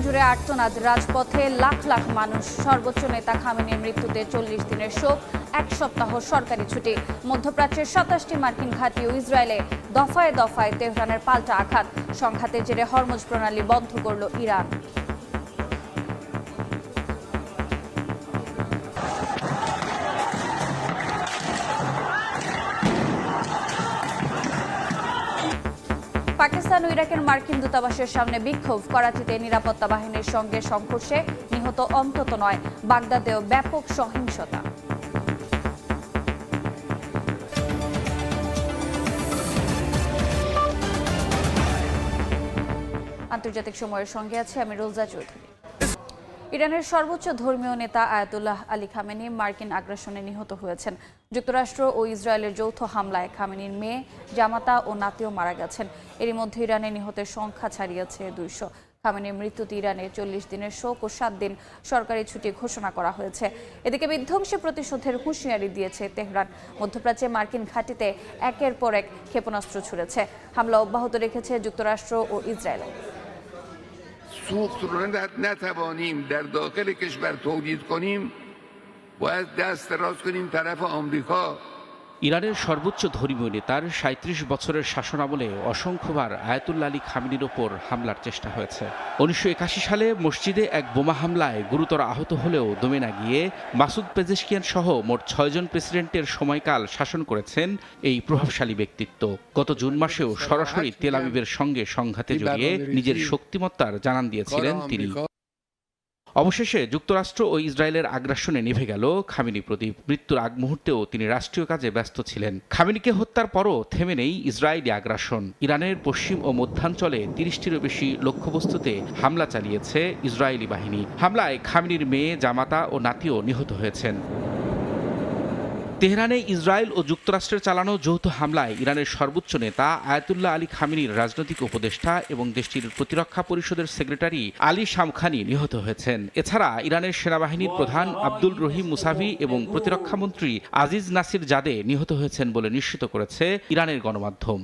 জুড়ে আর্তনাদ, রাজপথে লাখ লাখ মানুষ। সর্বোচ্চ নেতা খামেনির মৃত্যুতে 40 দিনের শোক, এক সপ্তাহ সরকারি ছুটি। মধ্যপ্রাচ্যের 27টি মার্কিন ঘাঁটি ও ইসরায়েলে দফায় দফায় তেহরানের পাল্টা আঘাত। সংঘাতের জেরে হরমুজ প্রণালী বন্ধ করল ইরান। পাকিস্তান ও ইরাকের মার্কিন দূতাবাসের সামনে বিক্ষোভ। করাচিতে নিরাপত্তা বাহিনীর সঙ্গে সংঘর্ষে নিহত অন্তত 9। বাগদাদেও ব্যাপক সহিংসতা। আন্তর্জাতিক সময়ের সঙ্গে আছে আমি রোজা চৌধুরী। ইরানের সর্বোচ্চ ধর্মীয় নেতা আয়াতুল্লাহ আলী খামেনি মার্কিন আগ্রাসনে নিহত হয়েছেন। যুক্তরাষ্ট্র ও ইসরায়েলের যৌথ হামলায় খামেনির মেয়ে, জামাতা ও নাতিও মারা গেছেন। এরই মধ্যে ইরানে নিহতের সংখ্যা ছাড়িয়েছে 200। খামেনির মৃত্যুতে ইরানে 40 দিনের শোক ও 7 দিন সরকারি ছুটি ঘোষণা করা হয়েছে। এদিকে বিধ্বংসী প্রতিশোধের হুঁশিয়ারি দিয়েছে তেহরান। মধ্যপ্রাচ্যে মার্কিন ঘাঁটিতে একের পর এক ক্ষেপণাস্ত্র ছুড়েছে। হামলা অব্যাহত রেখেছে যুক্তরাষ্ট্র ও ইসরায়েল। سوخت رو نتوانیم در داخل کشور تولید کنیم باید دست دراز کنیم طرف آمریکا। ইরানের সর্বোচ্চ ধর্মীয় নেতার ৩৭ বছরের শাসনামলে অসংখ্যবার আয়াতুল্লাহ আলী খামেনির ওপর হামলার চেষ্টা হয়েছে। ১৯৮১ সালে মসজিদে এক বোমা হামলায় গুরুতর আহত হলেও দমে না গিয়ে মাসুদ পেজেশকিয়ান সহ মোট ৬ জন প্রেসিডেন্টের সময়কাল শাসন করেছেন এই প্রভাবশালী ব্যক্তিত্ব। গত জুন মাসেও সরাসরি তেল আবিবের সঙ্গে সংঘাতে জড়িয়ে নিজের শক্তিমত্তার জানান দিয়েছিলেন তিনি। অবশেষে যুক্তরাষ্ট্র ও ইসরায়েলের আগ্রাসনে নিভে গেল খামেনি প্রদীপ। মৃত্যুর আগ মুহূর্তেও তিনি রাষ্ট্রীয় কাজে ব্যস্ত ছিলেন। খামেনিকে হত্যার পরও থেমে নেই ইসরায়েলি আগ্রাসন। ইরানের পশ্চিম ও মধ্যাঞ্চলে ৩০টিরও বেশি লক্ষ্যবস্তুতে হামলা চালিয়েছে ইসরায়েলি বাহিনী। হামলায় খামেনির মেয়ে, জামাতা ও নাতিও নিহত হয়েছেন। তেহরানে ইসরায়েল ও যুক্তরাষ্ট্রের চালানো যৌথ হামলায় ইরানের সর্বোচ্চ নেতা আয়াতুল্লাহ আলী খামেনির রাজনৈতিক উপদেষ্টা এবং দেশটির প্রতিরক্ষা পরিষদের সেক্রেটারি আলী শামখানি নিহত হয়েছেন। এছাড়া ইরানের সেনাবাহিনীর প্রধান আব্দুল রহিম মুসাভি এবং প্রতিরক্ষামন্ত্রী আজিজ নাসির জাদে নিহত হয়েছেন বলে নিশ্চিত করেছে ইরানের গণমাধ্যম।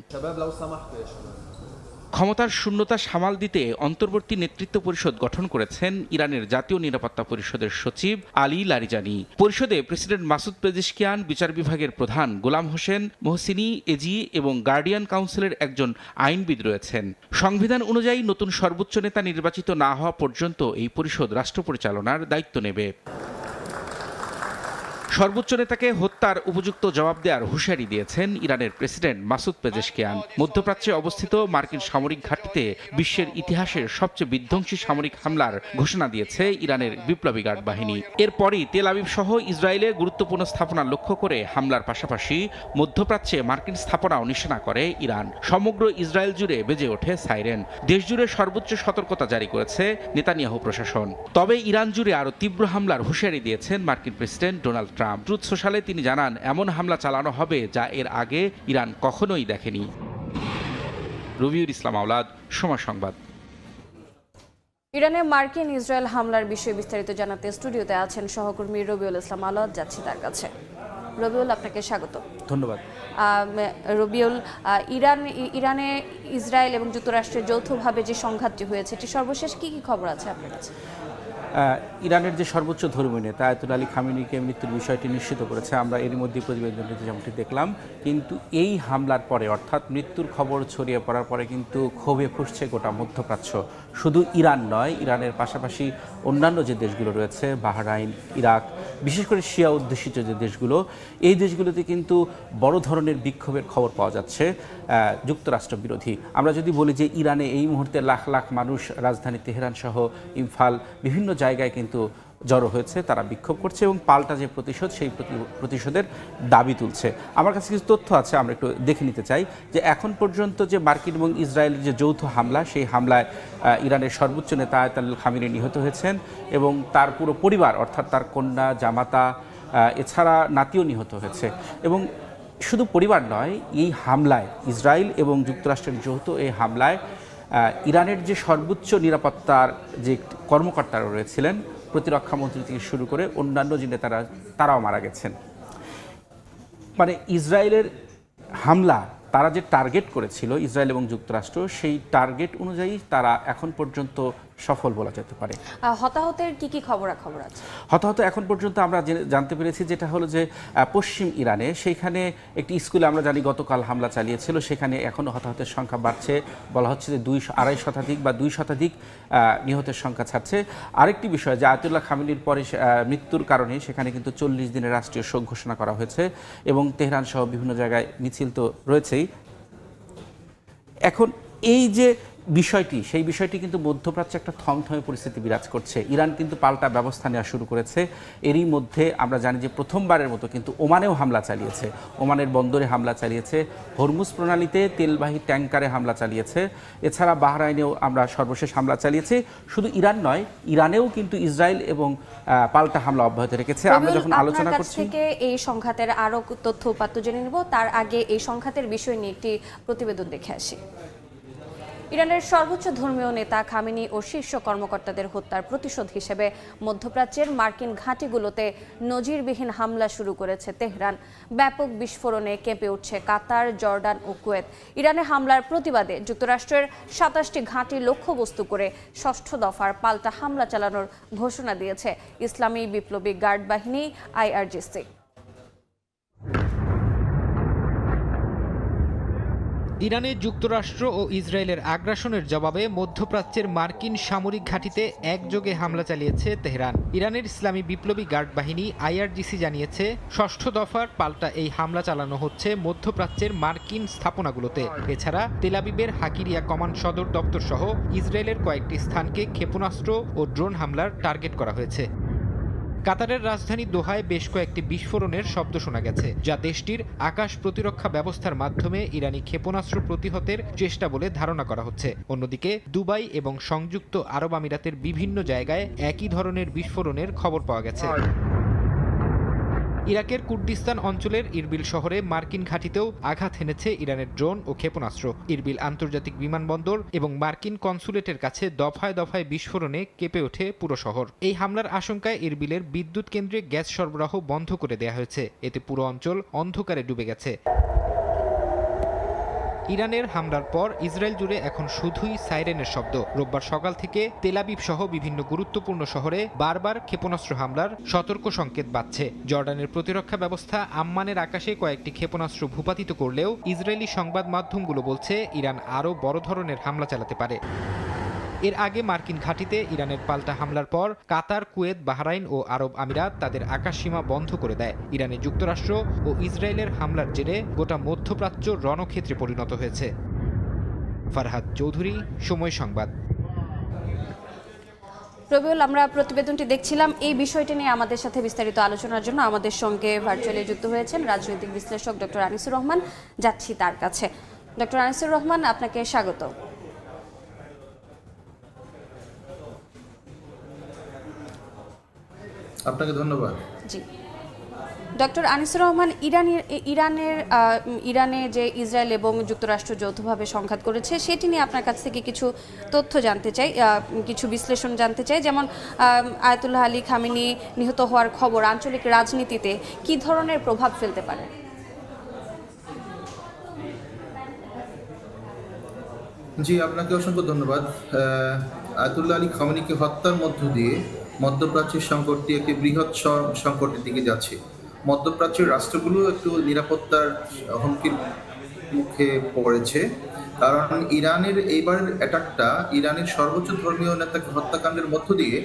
ক্ষমতার শূন্যতা সামাল দিতে অন্তর্বর্তী নেতৃত্ব পরিষদ গঠন করেছেন ইরানের জাতীয় নিরাপত্তা পরিষদের সচিব আলী লারিজানি। পরিষদে প্রেসিডেন্ট মাসুদ পেজেশকিয়ান, বিচার বিভাগের প্রধান গোলাম হোসেন মোহসিনি এজি এবং গার্ডিয়ান কাউন্সিলের একজন আইনবিদ রয়েছেন। সংবিধান অনুযায়ী নতুন সর্বোচ্চ নেতা নির্বাচিত না হওয়া পর্যন্ত এই পরিষদ রাষ্ট্র পরিচালনার দায়িত্ব নেবে। সর্বোচ্চ নেতাকে হত্যার উপযুক্ত জবাব দেওয়ার হুঁশিয়ারি দিয়েছেন ইরানের প্রেসিডেন্ট মাসুদ পেজেশকিয়ান। মধ্যপ্রাচ্যে অবস্থিত মার্কিন সামরিক ঘাঁটিতে বিশ্বের ইতিহাসের সবচেয়ে বিধ্বংসী সামরিক হামলার ঘোষণা দিয়েছে ইরানের বিপ্লবী গার্ড বাহিনী। এরপরই তেল আবিব সহ ইসরায়েলে গুরুত্বপূর্ণ স্থাপনা লক্ষ্য করে হামলার পাশাপাশি মধ্যপ্রাচ্যে মার্কিন স্থাপনাও নিশানা করে ইরান। সমগ্র ইসরায়েল জুড়ে বেজে ওঠে সাইরেন। দেশ জুড়ে সর্বোচ্চ সতর্কতা জারি করেছে নেতানিয়াহু প্রশাসন। তবে ইরান জুড়ে আরও তীব্র হামলার হুঁশিয়ারি দিয়েছেন মার্কিন প্রেসিডেন্ট ডোনাল্ড ট্রাম্প। ট্রুথ সোশ্যালে তিনি জানান, এমন হামলা চালানো হবে যা এর আগে ইরান কখনোই দেখেনি। রবিউল ইসলাম আওলাদ, সময় সংবাদ। ইরানে মার্কিন ইসরায়েল হামলার বিষয়ে বিস্তারিত জানাতে স্টুডিওতে আছেন সহকর্মী রবিউল ইসলাম আওলাদ। যাচ্ছি তার কাছে। রবিউল, আপনাকে স্বাগত। ধন্যবাদ। রবিউল, ইরানে ইসরায়েল এবং যুক্তরাষ্ট্রের যৌথভাবে যে সংঘাতটি হয়েছে, এটি সর্বশেষ কি কি খবর আছে আপনার কাছে? ইরানের যে সর্বোচ্চ ধর্মীয় নেতা আয়াতুল্লাহ আলী খামেনিকে মৃত্যুর বিষয়টি নিশ্চিত করেছে, আমরা এর মধ্যে প্রতিবেদনটিতে যেমনটি দেখলাম। কিন্তু এই হামলার পরে, অর্থাৎ মৃত্যুর খবর ছড়িয়ে পড়ার পরে কিন্তু ক্ষোভে ফুঁসছে গোটা মধ্যপ্রাচ্য। শুধু ইরান নয়, ইরানের পাশাপাশি অন্যান্য যে দেশগুলো রয়েছে, বাহরাইন, ইরাক, বিশেষ করে শিয়া অধ্যুষিত যে দেশগুলো, এই দেশগুলোতে কিন্তু বড় ধরনের বিক্ষোভের খবর পাওয়া যাচ্ছে যুক্তরাষ্ট্র বিরোধী। আমরা যদি বলি যে ইরানে এই মুহূর্তে লাখ লাখ মানুষ রাজধানী তেহরান সহ ইমফাল বিভিন্ন জায়গায় কিন্তু জড়ো হয়েছে, তারা বিক্ষোভ করছে এবং পাল্টা যে প্রতিশোধ, সেই প্রতিশোধের দাবি তুলছে। আমার কাছে কিছু তথ্য আছে, আমরা একটু দেখে নিতে চাই যে এখন পর্যন্ত যে মার্কিন এবং ইসরায়েলের যে যৌথ হামলা, সেই হামলায় ইরানের সর্বোচ্চ নেতা আয়াতুল্লাহ খামেনি নিহত হয়েছেন এবং তার পুরো পরিবার, অর্থাৎ তার কন্যা, জামাতা, এছাড়া নাতিও নিহত হয়েছে। এবং শুধু পরিবার নয়, এই হামলায় ইসরায়েল এবং যুক্তরাষ্ট্রের যৌথ এই হামলায় ইরানের যে সর্বোচ্চ নিরাপত্তার যে কর্মকর্তারা রয়েছিলেন, প্রতিরক্ষামন্ত্রী থেকে শুরু করে অন্যান্য যে নেতারা, তারাও মারা গেছেন। মানে ইসরায়েলের হামলা তারা যে টার্গেট করেছিল, ইসরায়েল এবং যুক্তরাষ্ট্র, সেই টার্গেট অনুযায়ী তারা এখন পর্যন্ত সফল বলা যেতে পারে। হতাহতের কি খবরাখবর আছে? হতাহত এখন পর্যন্ত আমরা জানতে পেরেছি যেটা হলো যে পশ্চিম ইরানে সেইখানে একটি স্কুলে আমরা জানি গতকাল হামলা চালিয়েছিল, সেখানে এখনও হতাহতের সংখ্যা বাড়ছে, বলা হচ্ছে যে 2-2.5 শতাধিক বা 2 শতাধিক নিহতের সংখ্যা ছাড়ছে। আরেকটি বিষয় যে আয়াতুল্লাহ খামেনির পরে মৃত্যুর কারণে সেখানে কিন্তু 40 দিনের রাষ্ট্রীয় শোক ঘোষণা করা হয়েছে এবং তেহরান সহ বিভিন্ন জায়গায় মিছিল তো রয়েছেই। এখন এই যে বিষয়টি, সেই বিষয়টি কিন্তু মধ্যপ্রাচ্যে একটা থমথমে পরিস্থিতি বিরাজ করছে। ইরান কিন্তু পাল্টা ব্যবস্থা নেওয়া শুরু করেছে। এরই মধ্যে আমরা জানি যে প্রথমবারের মতো কিন্তু ওমানেও হামলা চালিয়েছে, ওমানের বন্দরে হামলা চালিয়েছে, হরমুজ প্রণালীতে তেলবাহী ট্যাঙ্কারে হামলা চালিয়েছে, এছাড়া বাহরাইনেও আমরা সর্বশেষ হামলা চালিয়েছি। শুধু ইরান নয়, ইরানেও কিন্তু ইসরায়েল এবং পাল্টা হামলা অব্যাহত রেখেছে। আমরা যখন আলোচনা করছি থেকে এই সংঘাতের আরো তথ্য উপাত্ত জেনে নেব, তার আগে এই সংঘাতের বিষয় নিয়ে একটি প্রতিবেদন দেখে আসি। ইরানের সর্বোচ্চ ধর্মীয় নেতা খামেনি ও শীর্ষ কর্মকর্তাদের হত্যার প্রতিশোধ হিসেবে মধ্যপ্রাচ্যের মার্কিন ঘাঁটিগুলোতে নজিরবিহীন হামলা শুরু করেছে তেহরান। ব্যাপক বিস্ফোরণে কেঁপে উঠছে কাতার, জর্ডান ও কুয়েত। ইরানের হামলার প্রতিবাদে যুক্তরাষ্ট্রের 27টি ঘাঁটি লক্ষ্যবস্তু করে 6ষ্ঠ দফার পাল্টা হামলা চালানোর ঘোষণা দিয়েছে ইসলামী বিপ্লবী গার্ড বাহিনী IRGC। ইরানে যুক্তরাষ্ট্র ও ইসরায়েলের আগ্রাসনের জবাবে মধ্যপ্রাচ্যের মার্কিন সামরিক ঘাঁটিতে একযোগে হামলা চালিয়েছে তেহরান। ইরানের ইসলামী বিপ্লবী গার্ড বাহিনী IRGC জানিয়েছে 6ষ্ঠ দফার পাল্টা এই হামলা চালানো হচ্ছে মধ্যপ্রাচ্যের মার্কিন স্থাপনাগুলোতে। এছাড়া তেল আবিবের হাকিরিয়া কমান্ড সদর দপ্তর সহ ইসরায়েলের কয়েকটি স্থানকে ক্ষেপণাস্ত্র ও ড্রোন হামলার টার্গেট করা হয়েছে। কাতারের রাজধানী দোহায় বেশ কয়েকটি বিস্ফোরণের শব্দ শোনা গেছে, যা দেশটির আকাশ প্রতিরক্ষা ব্যবস্থার মাধ্যমে ইরানি ক্ষেপণাস্ত্র প্রতিহতের চেষ্টা বলে ধারণা করা হচ্ছে। অন্যদিকে দুবাই এবং সংযুক্ত আরব আমিরাতের বিভিন্ন জায়গায় একই ধরনের বিস্ফোরণের খবর পাওয়া গেছে। ইরাকের কুর্দিস্তান অঞ্চলের ইরবিল শহরে মার্কিন ঘাঁটিতেও আঘাত হেনেছে ইরানের ড্রোন ও ক্ষেপণাস্ত্র। ইরবিল আন্তর্জাতিক বিমানবন্দর এবং মার্কিন কনসুলেটের কাছে দফায় দফায় বিস্ফোরণে কেঁপে ওঠে পুরো শহর। এই হামলার আশঙ্কায় ইরবিলের বিদ্যুৎ কেন্দ্রে গ্যাস সরবরাহ বন্ধ করে দেয়া হয়েছে। এতে পুরো অঞ্চল অন্ধকারে ডুবে গেছে। ইরানের হামলার পর ইসরায়েল জুড়ে এখন শুধুই সাইরেনের শব্দ। রোববার সকাল থেকে তেল আবিব সহ বিভিন্ন গুরুত্বপূর্ণ শহরে বারবার ক্ষেপণাস্ত্র হামলার সতর্ক সংকেত বাজছে। জর্ডানের প্রতিরক্ষা ব্যবস্থা আম্মানের আকাশে কয়েকটি ক্ষেপণাস্ত্র ভূপাতিত করলেও ইসরায়েলি সংবাদ মাধ্যমগুলো বলছে ইরান আরও বড় ধরনের হামলা চালাতে পারে। এর আগে মার্কিন ঘাঁটিতে ইরানের পাল্টা হামলার পর কাতার, কুয়েত, বাহরাইন ও আরব আমিরাত তাদের আকাশসীমা বন্ধ করে দেয়। ইরানে যুক্তরাষ্ট্র ও ইসরায়েলের হামলার জেরে গোটা মধ্যপ্রাচ্য রণক্ষেত্রে পরিণত হয়েছে। ফারহাদ চৌধুরী, সময় সংবাদ। রবিউল, আমরা প্রতিবেদনটি দেখছিলাম। এই বিষয়টি নিয়ে আমাদের সাথে বিস্তারিত আলোচনার জন্য আমাদের সঙ্গে ভার্চুয়ালি যুক্ত হয়েছেন রাজনৈতিক বিশ্লেষক ডক্টর আনিসুর রহমান। যাচ্ছি তার কাছে। ডক্টর আনিসুর রহমান, আপনাকে স্বাগত। আপনাকে ধন্যবাদ। জি ডক্টর আনিসুর রহমান, ইরানে যে ইসরায়েল এবং যুক্তরাষ্ট্র যৌথভাবে সংঘাত করেছে সেটি নিয়ে আপনার কাছ থেকে কিছু তথ্য জানতে চাই, কিছু বিশ্লেষণ জানতে চাই। যেমন আয়াতুল্লাহ আলী খামেনি নিহত হওয়ার খবর আঞ্চলিক রাজনীতিতে কি ধরনের প্রভাব ফেলতে পারে? জি, আপনাকে অসংখ্য ধন্যবাদ। আয়াতুল্লাহ আলী খামেনিকে হত্যার মধ্য দিয়ে মধ্যপ্রাচ্যের সংকটটি একটি বৃহৎ সংকটের দিকে যাচ্ছে। মধ্যপ্রাচ্যের রাষ্ট্রগুলো একটু নিরাপত্তার হুমকির মুখে পড়েছে, কারণ ইরানের এইবারের অ্যাটাকটা ইরানের সর্বোচ্চ ধর্মীয় নেতাকে হত্যাকাণ্ডের মধ্য দিয়ে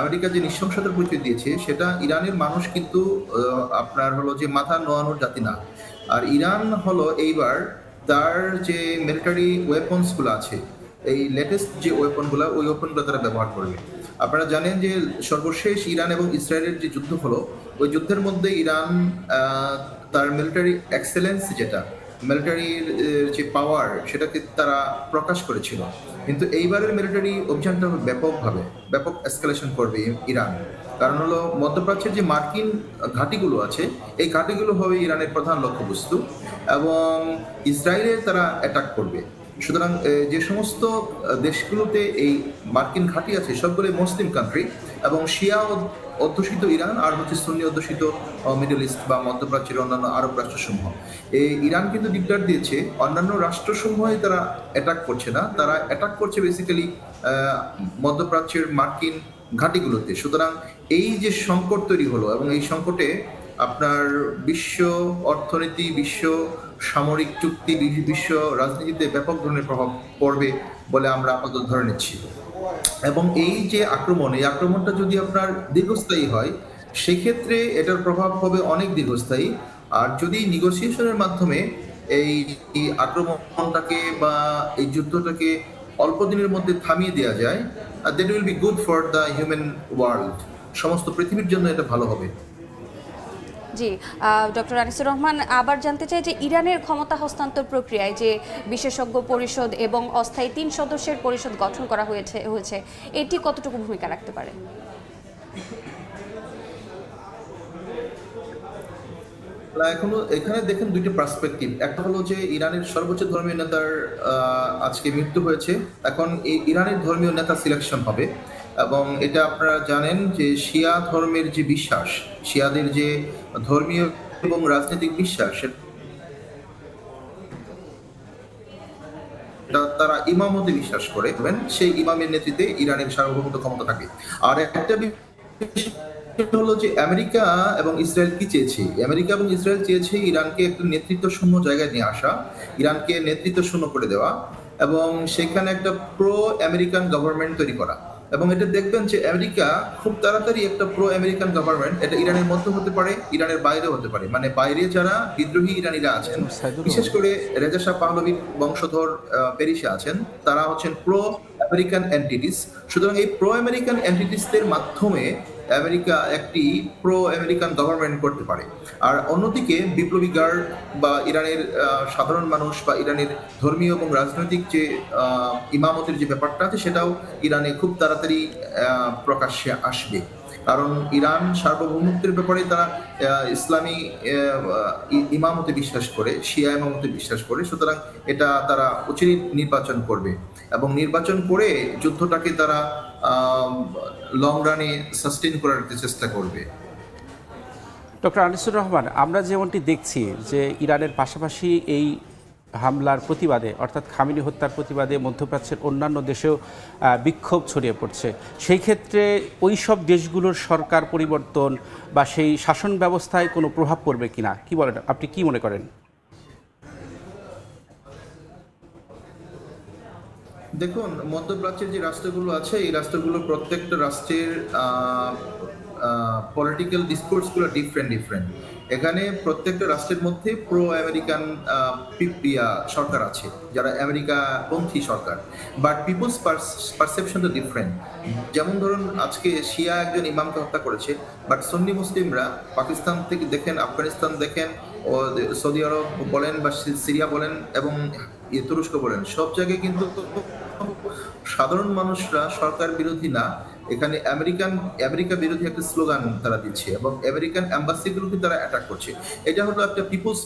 আমেরিকা যে নৃশংসতার পরিচয় দিয়েছে, সেটা ইরানের মানুষ কিন্তু আপনার হলো যে মাথা নোয়ানোর জাতি না। আর ইরান হলো এইবার তার যে মিলিটারি ওয়েপন্সগুলো আছে, এই লেটেস্ট যে ওয়েপনগুলো, ওই ওয়েপনগুলো তারা ব্যবহার করবে। আপনারা জানেন যে সর্বশেষ ইরান এবং ইসরায়েলের যে যুদ্ধ হলো, ওই যুদ্ধের মধ্যে ইরান তার মিলিটারি এক্সেলেন্স, যেটা মিলিটারির যে পাওয়ার, সেটাকে তারা প্রকাশ করেছিল। কিন্তু এইবারের মিলিটারি অভিযানটা ব্যাপক এসকালেশন করবে ইরান। কারণ হলো মধ্যপ্রাচ্যের যে মার্কিন ঘাঁটিগুলো আছে, এই ঘাঁটিগুলো হবে ইরানের প্রধান লক্ষ্যবস্তু এবং ইসরায়েলের তারা অ্যাটাক করবে। সুতরাং যে সমস্ত দেশগুলোতে এই মার্কিন ঘাঁটি আছে সবগুলোই মুসলিম কান্ট্রি, এবং শিয়া অধ্যুষিত ইরান আর হচ্ছে সুন্নি অধ্যুষিত মিডল ইস্ট বা মধ্যপ্রাচ্যের অন্যান্য আরব রাষ্ট্রসমূহ। এই ইরান কিন্তু ডিক্লেয়ার দিয়েছে অন্যান্য রাষ্ট্রসমূহে তারা অ্যাটাক করছে না, তারা অ্যাটাক করছে বেসিক্যালি মধ্যপ্রাচ্যের মার্কিন ঘাঁটিগুলোতে। সুতরাং এই যে সংকট তৈরি হলো এবং এই সংকটে আপনার বিশ্ব অর্থনীতি, বিশ্ব সামরিক চুক্তি, বিশ্ব রাজনীতিতে ব্যাপক ধরনের প্রভাব পড়বে বলে আমরা আপাতত ধরে নিচ্ছি। এবং এই যে আক্রমণ, এই আক্রমণটা যদি আপনার দীর্ঘস্থায়ী হয় সেক্ষেত্রে এটার প্রভাব হবে অনেক দীর্ঘস্থায়ী। আর যদি নেগোসিয়েশনের মাধ্যমে এই আক্রমণটাকে বা এই যুদ্ধটাকে অল্প দিনের মধ্যে থামিয়ে দেওয়া যায়, that will be good for the human world. সমস্ত পৃথিবীর জন্য এটা ভালো হবে। জি, ডক্টর আনিসুর রহমান, আবার জানতে চাই যে ইরানের ক্ষমতা হস্তান্তর প্রক্রিয়ায় যে বিশেষজ্ঞ পরিষদ এবং অস্থায়ী 3 সদস্যের পরিষদ গঠন করা হয়েছে এটি কতটুকু ভূমিকা রাখতে পারে? এখনো এখানে দেখেন দুইটা পার্সপেক্টিভ। একটা হলো যে ইরানের সর্বোচ্চ ধর্মীয় নেতার আজকে মৃত্যু হয়েছে, এখন এই ইরানের ধর্মীয় নেতা সিলেকশন হবে। এবং এটা আপনারা জানেন যে শিয়া ধর্মের যে বিশ্বাস, শিয়াদের যে ধর্মীয় এবং রাজনৈতিক বিশ্বাস, তারা ইমামতে বিশ্বাস করে, সেই ইমামের নেতৃত্বে ইরানের সার্বভৌমত্ব ক্ষমতা থাকে। আর একটা হলো যে আমেরিকা এবং ইসরায়েল কি চেয়েছে, আমেরিকা এবং ইসরায়েল চেয়েছে ইরানকে একটু নেতৃত্ব শূন্য জায়গায় নিয়ে আসা, ইরানকে নেতৃত্ব শূন্য করে দেওয়া এবং সেখানে একটা প্রো আমেরিকান গভর্নমেন্ট তৈরি করা। এবং এটা দেখবেন যে আমেরিকা খুব তাড়াতাড়ি একটা প্রো আমেরিকান গভর্নমেন্ট, এটা ইরানের মধ্যে হতে পারে, ইরানের বাইরেও হতে পারে, মানে বাইরে যারা বিদ্রোহী ইরানিরা আছেন, বিশেষ করে রেজা শাহ পাহলভীর বংশধর প্যারিসে আছেন, তারা হচ্ছেন প্রো আমেরিকান এন্টিটিস। সুতরাং এই প্রো আমেরিকান এন্টিটিসদের মাধ্যমে আমেরিকা একটি প্রো আমেরিকান গভর্নমেন্ট করতে পারে। আর অন্যদিকে বিপ্লবী গার্ড বা ইরানের সাধারণ মানুষ বা ইরানের ধর্মীয় এবং রাজনৈতিক যে ইমামতের যে ব্যাপারটা আছে সেটাও ইরানে খুব তাড়াতাড়ি প্রকাশ্যে আসবে। কারণ ইরান সার্বভৌমত্বের ব্যাপারে তারা ইসলামী ইমামতে বিশ্বাস করে, শিয়া ইমামতে বিশ্বাস করে। সুতরাং এটা তারা উচিত নির্বাচন করবে এবং নির্বাচন করে যুদ্ধটাকে তারা লং রানে সাস্টেইন করার চেষ্টা করবে। ডক্টর আনিসুর রহমান, আমরা যেমনটি দেখছি যে ইরানের পাশাপাশি এই হামলার প্রতিবাদে অর্থাৎ খামেনি হত্যার প্রতিবাদে মধ্যপ্রাচ্যের অন্যান্য দেশেও বিক্ষোভ ছড়িয়ে পড়ছে, সেই ক্ষেত্রে ওই সব দেশগুলোর সরকার পরিবর্তন বা সেই শাসন ব্যবস্থায় কোনো প্রভাব পড়বে কিনা, কি বলেন, আপনি কি মনে করেন? দেখুন, মধ্যপ্রাচ্যের যে রাষ্ট্রগুলো আছে এই রাষ্ট্রগুলোর প্রত্যেকটা রাষ্ট্রের পলিটিক্যাল ডিসকোর্সগুলো ডিফারেন্ট। এখানে প্রত্যেকটা রাষ্ট্রের মধ্যে প্রো আমেরিকান সরকার আছে, যারা আমেরিকা পন্থী সরকার, বাট পিপলস পারসেপশনটা ডিফারেন্ট। যেমন ধরুন, আজকে শিয়া একজন ইমামকে হত্যা করেছে, বাট সুন্নি মুসলিমরা পাকিস্তান থেকে দেখেন, আফগানিস্তান দেখেন, ও সৌদি আরব বলেন বা সিরিয়া বলেন এবং তুরস্ক বলেন, সব জায়গায় কিন্তু সাধারণ মানুষরা সরকার বিরোধী না, এখানে আমেরিকা বিরোধী একটা স্লোগান তারা দিচ্ছে এবং আমেরিকান এম্বাসিগুলোকে তারা অ্যাটাক করছে। এটা হলো একটা পিপলস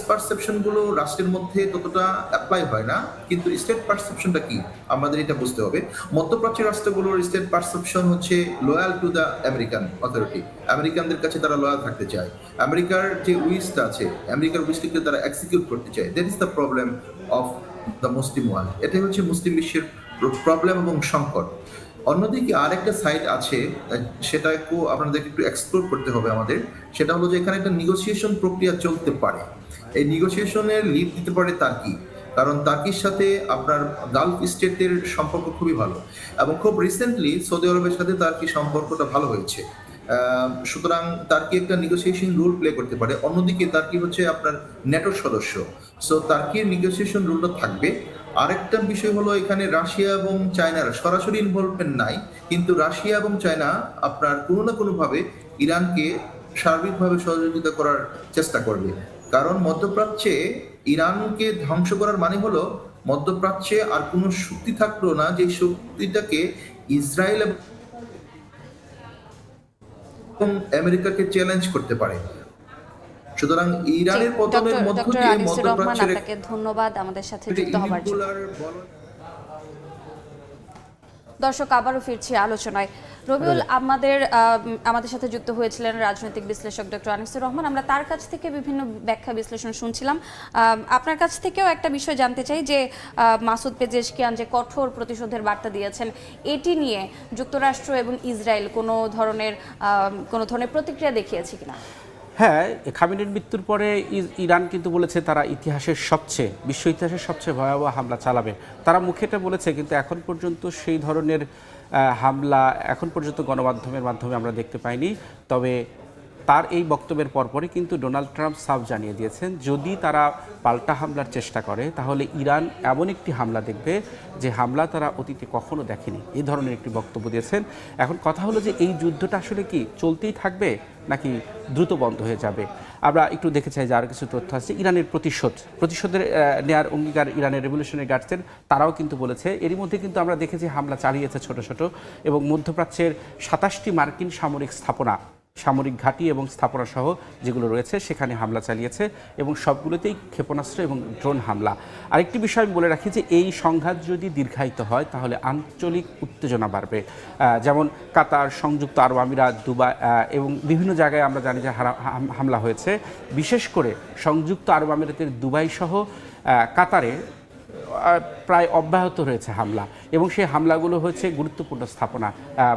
পারসেপশন গুলো রাষ্ট্রের মধ্যে ততটা অ্যাপ্লাই হয় না, কিন্তু স্টেট পারসেপশনটা কি আমাদের এটা বুঝতে হবে। মধ্যপ্রাচ্যের রাষ্ট্রগুলোর স্টেট পারসেপশন হচ্ছে loyal to the American authority, আমেরিকানদের কাছে তারা লয়াল থাকতে চায়, আমেরিকার যে উইশটা আছে আমেরিকার উইশটাকে তারা এক্সিকিউট করতে চায়। That is the problem of the Muslim world. এটাই হচ্ছে মুসলিম বিশ্বের প্রবলেম এবং সংকট। অন্যদিকে আরেকটা সাইড আছে, সেটাকে আপনাদেরকে একটু এক্সপ্লোর করতে হবে আমাদের। সেটা হলো যে এখানে একটা নেগোসিয়েশন প্রক্রিয়া চলতে পারে, এই নেগোসিয়েশনের লিড দিতে পারে তার্কি, কারণ তার্কির সাথে আপনার গালফ স্টেটের সম্পর্ক খুবই ভালো এবং খুব রিসেন্টলি সৌদি আরবের সাথে তার্কি সম্পর্কটা ভালো হয়েছে। সুতরাং তার্কি একটা নেগোসিয়েশন রোল প্লে করতে পারে। অন্যদিকে তার্কি হচ্ছে আপনার ন্যাটোর সদস্য, সো তার্কির নেগোসিয়েশন রোলটা থাকবে। আরেকটা বিষয় হলো এখানে রাশিয়া এবং চায়নার সরাসরি ইনভলভমেন্ট নাই, কিন্তু রাশিয়া এবং চায়না আপনার কোনো না কোনোভাবে ইরানকে সার্বিকভাবে সহযোগিতা করার চেষ্টা করবে। কারণ মধ্যপ্রাচ্যে ইরানকে ধ্বংস করার মানে হলো মধ্যপ্রাচ্যে আর কোনো শক্তি থাকলো না যে শক্তিটাকে ইসরায়েল এবং আমেরিকাকে চ্যালেঞ্জ করতে পারে। সুতরাং ইরানের পতনের মধ্য দিয়ে মধ্যপ্রাচ্যের আপনাকে ধন্যবাদ আমাদের সাথে যুক্ত হওয়ার জন্য। দর্শক, আবারও ফিরছি আলোচনায়। রবিউল, আমাদের সাথে যুক্ত হয়েছিলেন রাজনৈতিক বিশ্লেষক ডক্টর আনিসুর রহমান। আমরা তার কাছ থেকে বিভিন্ন ব্যাখ্যা বিশ্লেষণ শুনছিলাম। আপনার কাছ থেকেও একটা বিষয় জানতে চাই যে মাসুদ পেজেশকিয়ান যে কঠোর প্রতিশোধের বার্তা দিয়েছেন, এটি নিয়ে যুক্তরাষ্ট্র এবং ইসরায়েল কোনো ধরনের প্রতিক্রিয়া দেখিয়েছে কিনা? হ্যাঁ, খামেনির মৃত্যুর পরে ইরান কিন্তু বলেছে তারা বিশ্ব ইতিহাসের সবচেয়ে ভয়াবহ হামলা চালাবে। তারা মুখে এটা বলেছে, কিন্তু এখন পর্যন্ত সেই ধরনের হামলা এখন পর্যন্ত গণমাধ্যমের মাধ্যমে আমরা দেখতে পাইনি। তবে তার এই বক্তব্যের পরপরই কিন্তু ডোনাল্ড ট্রাম্প সাফ জানিয়ে দিয়েছেন, যদি তারা পাল্টা হামলার চেষ্টা করে তাহলে ইরান এমন একটি হামলা দেখবে যে হামলা তারা অতীতে কখনো দেখেনি। এই ধরনের একটি বক্তব্য দিয়েছেন। এখন কথা হলো যে এই যুদ্ধটা আসলে কি চলতেই থাকবে নাকি দ্রুত বন্ধ হয়ে যাবে? আমরা একটু দেখে চাই যে আরও কিছু তথ্য আছে। ইরানের প্রতিশোধের নেয়ার অঙ্গীকার ইরানের রেভলিউশনারি গার্ডসের, তারাও কিন্তু বলেছে। এরই মধ্যে কিন্তু আমরা দেখেছি হামলা চালিয়েছে ছোট ছোট, এবং মধ্যপ্রাচ্যের 27টি মার্কিন সামরিক ঘাঁটি এবং স্থাপনা সহ যেগুলো রয়েছে সেখানে হামলা চালিয়েছে, এবং সবগুলোতেই ক্ষেপণাস্ত্র এবং ড্রোন হামলা। আরেকটি বিষয় আমি বলে রাখি যে এই সংঘাত যদি দীর্ঘায়িত হয় তাহলে আঞ্চলিক উত্তেজনা বাড়বে। যেমন কাতার, সংযুক্ত আরব আমিরাত, দুবাই এবং বিভিন্ন জায়গায় আমরা জানি যে হামলা হয়েছে। বিশেষ করে সংযুক্ত আরব আমিরাতের দুবাই সহ কাতারে প্রায় অব্যাহত রয়েছে হামলা, এবং সেই হামলাগুলো হচ্ছে গুরুত্বপূর্ণ স্থাপনা,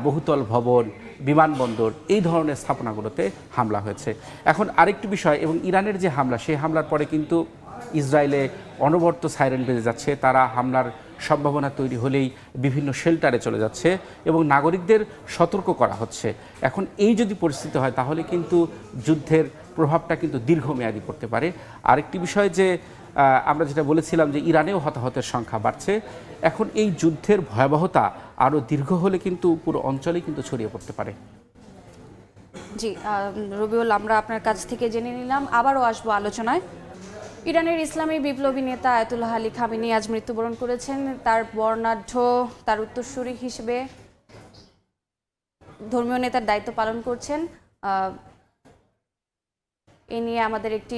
বহুতল ভবন, বিমানবন্দর, এই ধরনের স্থাপনাগুলোতে হামলা হয়েছে। এখন আরেকটি বিষয়, এবং ইরানের যে হামলা, সেই হামলার পরে কিন্তু ইসরায়েলে অনবরত সাইরেন বেজে যাচ্ছে। তারা হামলার সম্ভাবনা তৈরি হলেই বিভিন্ন শেল্টারে চলে যাচ্ছে এবং নাগরিকদের সতর্ক করা হচ্ছে। এখন এই যদি পরিস্থিতি হয় তাহলে কিন্তু যুদ্ধের প্রভাবটা কিন্তু দীর্ঘমেয়াদী পড়তে পারে। আরেকটি বিষয় যে আমরা যেটা বলেছিলাম যে ইরানেও হতাহতের সংখ্যা বাড়ছে। এখন এই যুদ্ধের ভয়াবহতা আরও দীর্ঘ হলে কিন্তু পুরো অঞ্চলেই কিন্তু ছড়িয়ে পড়তে পারে। জি রবিউল, আমরা আপনার কাছ থেকে জেনে নিলাম, আবারও আসবো আলোচনায়। ইরানের ইসলামী বিপ্লবী নেতা আয়াতুল্লাহ আলী খামেনি আজ মৃত্যুবরণ করেছেন। তার বর্ণাঢ্য, তার উত্তরসূরি হিসেবে ধর্মীয় নেতার দায়িত্ব পালন করছেন। এ নিয়ে আমাদের একটি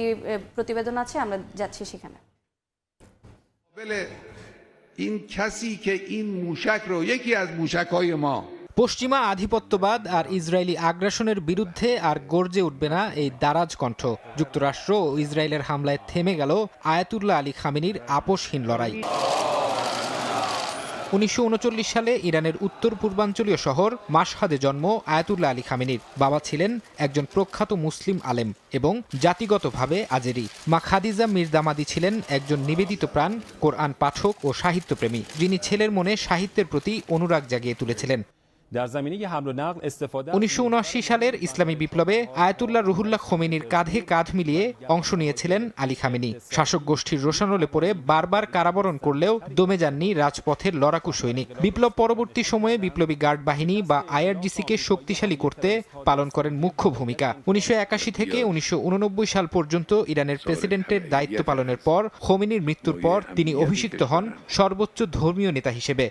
প্রতিবেদন আছে, আমরা যাচ্ছি সেখানে। পশ্চিমা আধিপত্যবাদ আর ইসরায়েলি আগ্রাসনের বিরুদ্ধে আর গর্জে উঠবে না এই দারাজ কণ্ঠ। যুক্তরাষ্ট্র ও ইসরায়েলের হামলায় থেমে গেল আয়াতুল্লাহ আলী খামেনির আপোষহীন লড়াই। 1939 সালে ইরানের উত্তর পূর্বাঞ্চলীয় শহর মাশহাদে জন্ম আয়াতুল্লাহ আলী খামেনির। বাবা ছিলেন একজন প্রখ্যাত মুসলিম আলেম এবং জাতিগতভাবে আজেরি। মা খাদিজা মির্দামাদি ছিলেন একজন নিবেদিত প্রাণ কোরআন পাঠক ও সাহিত্যপ্রেমী, যিনি ছেলের মনে সাহিত্যের প্রতি অনুরাগ জাগিয়ে তুলেছিলেন। 1979 সালের ইসলামী বিপ্লবে আয়াতুল্লাহ রুহুল্লাহ খোমেনির কাঁধে কাঁধ মিলিয়ে অংশ নিয়েছিলেন আলী খামেনি। শাসক গোষ্ঠীর রোষানলে পড়ে বারবার কারাবরণ করলেও দমে যাননি রাজপথের লড়াকু সৈনিক। বিপ্লব পরবর্তী সময়ে বিপ্লবী গার্ড বাহিনী বা আইআরজিসিকে শক্তিশালী করতে পালন করেন মুখ্য ভূমিকা। 1981 থেকে 1989 সাল পর্যন্ত ইরানের প্রেসিডেন্টের দায়িত্ব পালনের পর খোমেনির মৃত্যুর পর তিনি অভিষিক্ত হন সর্বোচ্চ ধর্মীয় নেতা হিসেবে।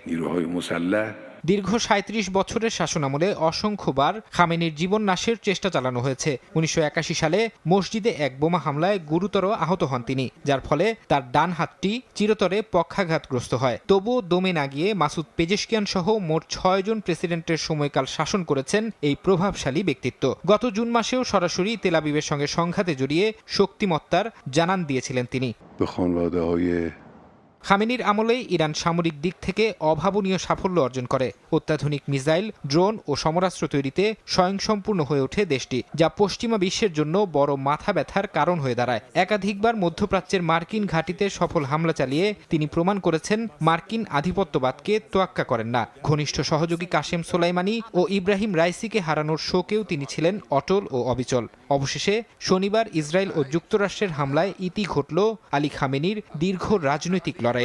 দীর্ঘ 37 বছরের শাসনামলে অসংখ্যবার খামেনির জীবন নাশের চেষ্টা চালানো হয়েছে। 1981 সালে মসজিদে এক বোমা হামলায় গুরুতর আহত হন তিনি, যার ফলে তার ডান হাতটি চিরতরে পক্ষাঘাতগ্রস্ত হয়। তবুও দমে না গিয়ে মাসুদ পেজেশকিয়ান সহ মোট 6 জন প্রেসিডেন্টের সময়কাল শাসন করেছেন এই প্রভাবশালী ব্যক্তিত্ব। গত জুন মাসেও সরাসরি তেল আবিবের সঙ্গে সংঘাতে জড়িয়ে শক্তিমত্তার জানান দিয়েছিলেন তিনি। খামেনির আমলেই ইরান সামরিক দিক থেকে অভাবনীয় সাফল্য অর্জন করে। অত্যাধুনিক মিসাইল, ড্রোন ও সমরাস্ত্র তৈরিতে স্বয়ংসম্পূর্ণ হয়ে ওঠে দেশটি, যা পশ্চিমা বিশ্বের জন্য বড় মাথা ব্যথার কারণ হয়ে দাঁড়ায়। একাধিকবার মধ্যপ্রাচ্যের মার্কিন ঘাঁটিতে সফল হামলা চালিয়ে তিনি প্রমাণ করেছেন মার্কিন আধিপত্যবাদকে তোয়াক্কা করেন না। ঘনিষ্ঠ সহযোগী কাশেম সোলাইমানি ও ইব্রাহিম রাইসিকে হারানোর শোকেও তিনি ছিলেন অটল ও অবিচল। অবশেষে শনিবার ইসরায়েল ও যুক্তরাষ্ট্রের হামলায় ইতি ঘটল আলী খামেনির দীর্ঘ রাজনৈতিক লড়াইয়ের।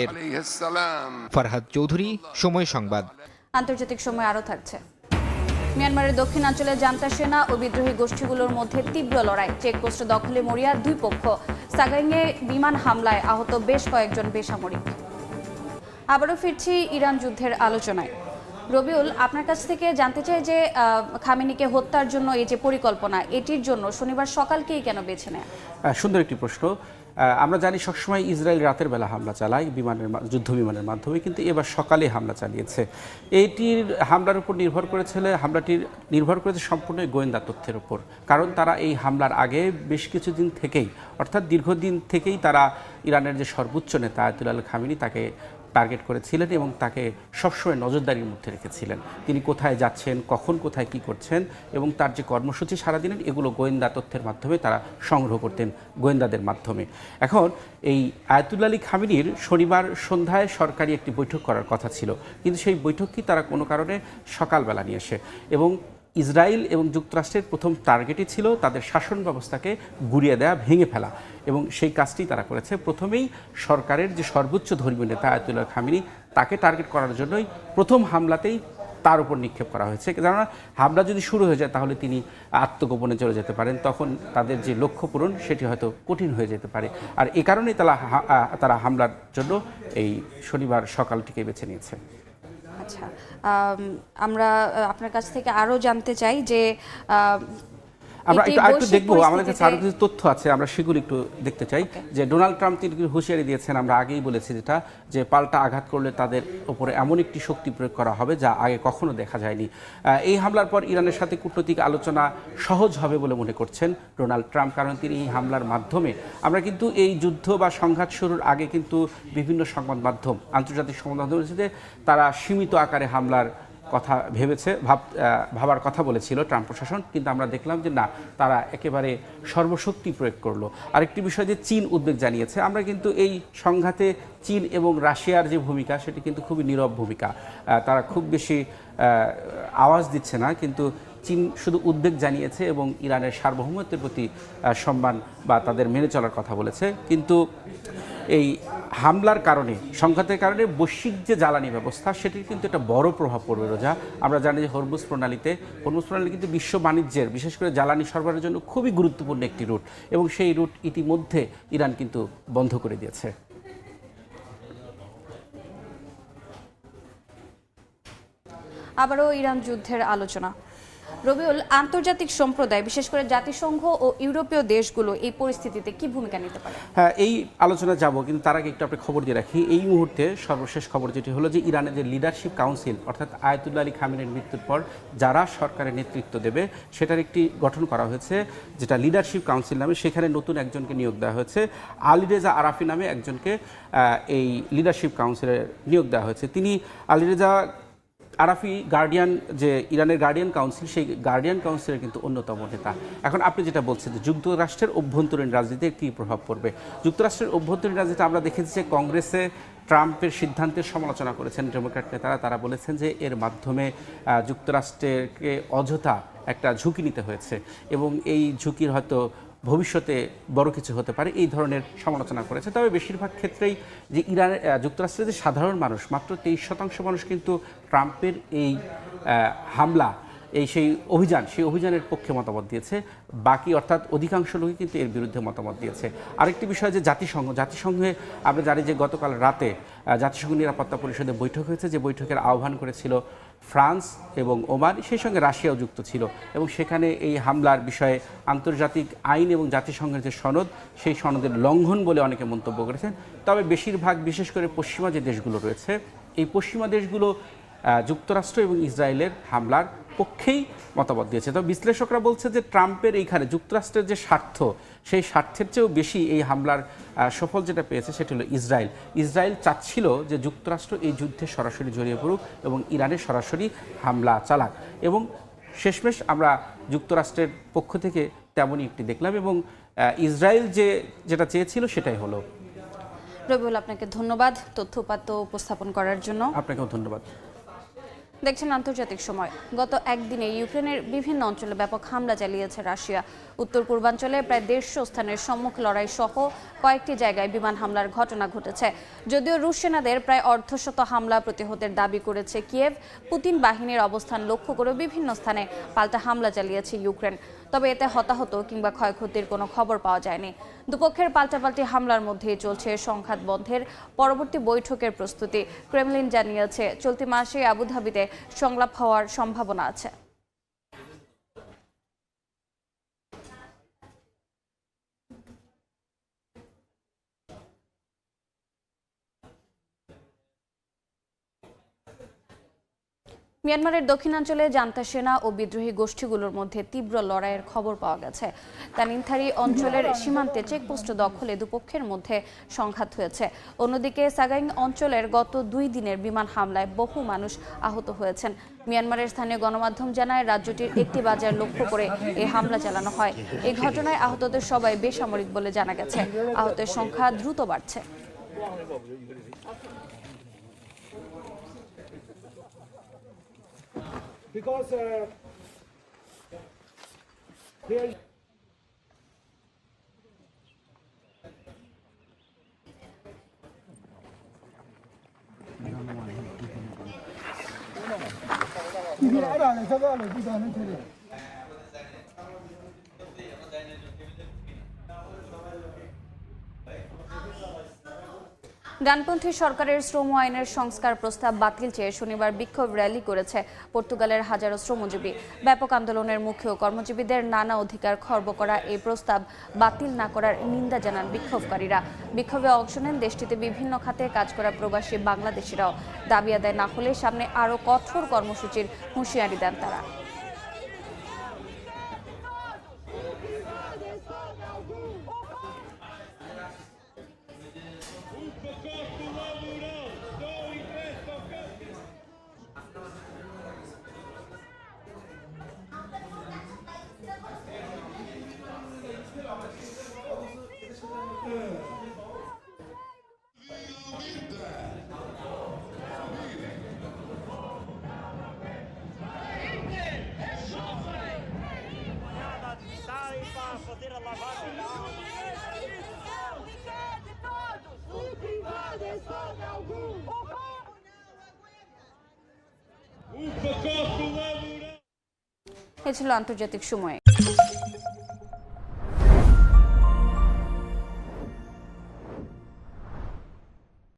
ফারহাদ চৌধুরী, সময় সংবাদ। আন্তর্জাতিক সময় আরও থাকছে। মিয়ানমারের দক্ষিণাঞ্চলে জান্তা সেনা ও বিদ্রোহী গোষ্ঠীগুলোর মধ্যে তীব্র লড়াই। চেকপোস্ট দখলে মরিয়া দুই পক্ষ। সাগাইংয়ে বিমান হামলায় আহত বেশ কয়েকজন বেসামরিক। আবারও ফিরছি ইরান যুদ্ধের আলোচনায়। রবিউল, আপনার কাছ থেকে জানতে চাই যে খামেনিকে হত্যার জন্য এই যে পরিকল্পনা, এটির জন্য শনিবার সকালকেই কেন বেছে নেয়? সুন্দর একটি প্রশ্ন। আমরা জানি সবসময় ইসরায়েল রাতের বেলা হামলা চালায় যুদ্ধ বিমানের মাধ্যমে, কিন্তু এবার সকালে হামলা চালিয়েছে। এইটির হামলার উপর হামলাটির নির্ভর করেছে সম্পূর্ণ গোয়েন্দা তথ্যের উপর। কারণ তারা এই হামলার আগে বেশ কিছুদিন থেকেই, অর্থাৎ দীর্ঘদিন থেকেই তারা ইরানের যে সর্বোচ্চ নেতা আয়াতুল্লাহ আলী খামেনি তাকে টার্গেট করেছিলেন এবং তাকে সবসময় নজরদারির মধ্যে রেখেছিলেন। তিনি কোথায় যাচ্ছেন, কখন কোথায় কি করছেন এবং তার যে কর্মসূচি সারাদিনের, এগুলো গোয়েন্দা তথ্যের মাধ্যমে তারা সংগ্রহ করতেন গোয়েন্দাদের মাধ্যমে। এখন এই আয়াতুল্লাহ আলী খামেনির শনিবার সন্ধ্যায় সরকারি একটি বৈঠক করার কথা ছিল, কিন্তু সেই বৈঠকটি তারা কোনো কারণে সকালবেলা নিয়ে আসে এবং ইসরায়েল এবং যুক্তরাষ্ট্রের প্রথম টার্গেটই ছিল তাদের শাসন ব্যবস্থাকে গুঁড়িয়ে দেওয়া, ভেঙে ফেলা, এবং সেই কাজটি তারা করেছে। প্রথমেই সরকারের যে সর্বোচ্চ ধর্মীয় নেতা আয়াতুল্লাহ খামেনি তাকে টার্গেট করার জন্যই প্রথম হামলাতেই তার উপর নিক্ষেপ করা হয়েছে। কেননা হামলা যদি শুরু হয়ে যায় তাহলে তিনি আত্মগোপনে চলে যেতে পারেন, তখন তাদের যে লক্ষ্য পূরণ সেটি হয়তো কঠিন হয়ে যেতে পারে। আর এ কারণেই তারা হামলার জন্য এই শনিবার সকালটিকে বেছে নিয়েছে। আচ্ছা, আমরা আপনার কাছ থেকে আরও জানতে চাই যে আমরা একটু দেখবো, আমাদের কাছে আরো কিছু তথ্য আছে, আমরা সেগুলো একটু দেখতে চাই। যে ডোনাল্ড ট্রাম্প তিনি হুঁশিয়ারি দিয়েছেন, আমরা আগেই বলেছি যেটা, যে পাল্টা আঘাত করলে তাদের উপরে এমন একটি শক্তি প্রয়োগ করা হবে যা আগে কখনো দেখা যায়নি। এই হামলার পর ইরানের সাথে কূটনৈতিক আলোচনা সহজ হবে বলে মনে করছেন ডোনাল্ড ট্রাম্প, কারণ তিনি এই হামলার মাধ্যমে, আমরা কিন্তু এই যুদ্ধ বা সংঘাত শুরুর আগে কিন্তু বিভিন্ন সংবাদ মাধ্যম, আন্তর্জাতিক সংবাদ মাধ্যম বলেছে যে তারা সীমিত আকারে হামলার কথা ভাবার কথা বলেছিল ট্রাম্প প্রশাসন, কিন্তু আমরা দেখলাম যে না, তারা একেবারে সর্বশক্তি প্রয়োগ করলো। আরেকটি বিষয় যে চীন উদ্বেগ জানিয়েছে, আমরা কিন্তু এই সংঘাতে চীন এবং রাশিয়ার যে ভূমিকা সেটি কিন্তু খুবই নীরব ভূমিকা, তারা খুব বেশি আওয়াজ দিচ্ছে না, কিন্তু চীন শুধু উদ্বেগ জানিয়েছে এবং ইরানের সার্বভৌমত্বের প্রতি সম্মান বা তাদের মেনে চলার কথা বলেছে। কিন্তু এই হামলার কারণে, সংঘাতের কারণে বৈশ্বিক যে জ্বালানি ব্যবস্থা সেটির কিন্তু একটা বড় প্রভাব পড়বে। রোজা, আমরা জানি যে হরমুজ প্রণালী কিন্তু বিশ্ব বাণিজ্যের, বিশেষ করে জ্বালানি সরবরাহের জন্য খুবই গুরুত্বপূর্ণ একটি রুট, এবং সেই রুট ইতিমধ্যে ইরান কিন্তু বন্ধ করে দিয়েছে। আবারও ইরান যুদ্ধের আলোচনা। রবিউল, আন্তর্জাতিক সম্প্রদায় বিশেষ করে জাতিসংঘ ও ইউরোপীয় দেশগুলো এই পরিস্থিতিতে কি ভূমিকা নিতে পারে? হ্যাঁ, এই আলোচনা যাব, কিন্তু তার আগে একটু আপনি খবর দিয়ে রাখি। এই মুহূর্তে সর্বশেষ খবর যেটি হলো যে ইরানের যে লিডারশিপ কাউন্সিল, অর্থাৎ আয়াতুল্লাহ আলী খামেনির মৃত্যুর পর যারা সরকারের নেতৃত্ব দেবে সেটার একটি গঠন করা হয়েছে, যেটা লিডারশিপ কাউন্সিল নামে। সেখানে নতুন একজনকে নিয়োগ দেওয়া হয়েছে, আলীরেজা আরাফি নামে একজনকে এই লিডারশিপ কাউন্সিলে নিয়োগ দেওয়া হয়েছে। তিনি আলীরেজা আরাফি যে ইরানের গার্ডিয়ান কাউন্সিল, সেই গার্ডিয়ান কাউন্সিলের কিন্তু অন্যতম নেতা। এখন আপনি যেটা বলছেন যে যুক্তরাষ্ট্রের অভ্যন্তরীণ রাজনীতির কী প্রভাব পড়বে, যুক্তরাষ্ট্রের অভ্যন্তরীণ রাজনীতি আমরা দেখেছি যে কংগ্রেসে ট্রাম্পের সিদ্ধান্তের সমালোচনা করেছেন ডেমোক্র্যাট নেতারা। তারা বলেছেন যে এর মাধ্যমে যুক্তরাষ্ট্রকে অযথা একটা ঝুঁকি নিতে হয়েছে এবং এই ঝুঁকির হয়তো ভবিষ্যতে বড় কিছু হতে পারে, এই ধরনের সমালোচনা করেছে। তবে বেশিরভাগ ক্ষেত্রেই যে যুক্তরাষ্ট্রের যে সাধারণ মানুষ, মাত্র 23% মানুষ কিন্তু ট্রাম্পের এই হামলা, সেই অভিযানের পক্ষে মতামত দিয়েছে। বাকি অর্থাৎ অধিকাংশ লোকই কিন্তু এর বিরুদ্ধে মতামত দিয়েছে। আরেকটি বিষয় যে জাতিসংঘে আমরা জানি যে গতকাল রাতে জাতিসংঘ নিরাপত্তা পরিষদে বৈঠক হয়েছে, যে বৈঠকের আহ্বান করেছিল ফ্রান্স এবং ওমান, সেই সঙ্গে রাশিয়াও যুক্ত ছিল, এবং সেখানে এই হামলার বিষয়ে আন্তর্জাতিক আইন এবং জাতিসংঘের যে সনদ, সেই সনদের লঙ্ঘন বলে অনেকে মন্তব্য করেছেন। তবে বেশিরভাগ, বিশেষ করে পশ্চিমা যে দেশগুলো রয়েছে, এই পশ্চিমা দেশগুলো যুক্তরাষ্ট্র এবং ইসরায়েলের হামলার পক্ষেই মতামত দিয়েছে। তবে বিশ্লেষকরা বলছে যে ট্রাম্পের এইখানে যুক্তরাষ্ট্রের যে স্বার্থ, সেই স্বার্থের চেয়েও বেশি এই হামলার সফল যেটা পেয়েছে সেটা হলো ইসরায়েল চাচ্ছিল যে যুক্তরাষ্ট্র এই যুদ্ধে সরাসরি জড়িয়ে পড়ুক এবং ইরানে সরাসরি হামলা চালাক, এবং শেষমেশ আমরা যুক্তরাষ্ট্রের পক্ষ থেকে তেমনই একটি দেখলাম, এবং ইসরায়েল যেটা চেয়েছিল সেটাই হলো। রবিউল, আপনাকে ধন্যবাদ তথ্য উপাত্ত উপস্থাপন করার জন্য। আপনাকেও ধন্যবাদ। দেখছেন আন্তর্জাতিক সময়। গত একদিনে ইউক্রেনের বিভিন্ন অঞ্চলে ব্যাপক হামলা চালিয়েছে রাশিয়া। উত্তর পূর্বাঞ্চলে প্রায় 150 স্থানের সম্মুখ লড়াই সহ কয়েকটি জায়গায় বিমান হামলার ঘটনা ঘটেছে। যদিও রুশ সেনাদের প্রায় অর্ধশত হামলা প্রতিহতের দাবি করেছে কিয়েভ, পুতিন বাহিনীর অবস্থান লক্ষ্য করে বিভিন্ন স্থানে পাল্টা হামলা চালিয়েছে ইউক্রেন। তবে এতে হতাহত কিংবা ক্ষয়ক্ষতির কোনো খবর পাওয়া যায়নি। দুপক্ষের পাল্টাপাল্টি হামলার মধ্যেই চলছে সংঘাত বন্ধের পরবর্তী বৈঠকের প্রস্তুতি। ক্রেমলিন জানিয়েছে চলতি মাসে আবুধাবিতে সংলাপ হওয়ার সম্ভাবনা আছে। মিয়ানমারের দক্ষিণাঞ্চলে জান্তা সেনা ও বিদ্রোহী গোষ্ঠীগুলোর মধ্যে তীব্র লড়াইয়ের খবর পাওয়া গেছে। তানিনথারি অঞ্চলের সীমান্তে চেকপোস্ট দখলে দুপক্ষের মধ্যে সংঘাত হয়েছে। অন্যদিকে সাগাইং অঞ্চলের গত 2 দিনের বিমান হামলায় বহু মানুষ আহত হয়েছেন। মিয়ানমারের স্থানীয় গণমাধ্যম জানায় রাজ্যটির একটি বাজার লক্ষ্য করে এই হামলা চালানো হয়। এই ঘটনায় আহতদের সবাই বেসামরিক বলে জানা গেছে। আহতের সংখ্যা দ্রুত বাড়ছে। Because there is ডানপন্থী সরকারের শ্রম আইনের সংস্কার প্রস্তাব বাতিল চেয়ে শনিবার বিক্ষোভ র্যালি করেছে পর্তুগালের হাজারো শ্রমজীবী। ব্যাপক আন্দোলনের মুখেও কর্মজীবীদের নানা অধিকার খর্ব করা এই প্রস্তাব বাতিল না করার নিন্দা জানান বিক্ষোভকারীরা। বিক্ষোভে অংশ নেন দেশটিতে বিভিন্ন খাতে কাজ করা প্রবাসী বাংলাদেশিরাও। দাবি আদায় না হলে সামনে আরও কঠোর কর্মসূচির হুঁশিয়ারি দেন তারা। এ ছিল আন্তর্জাতিক সময়।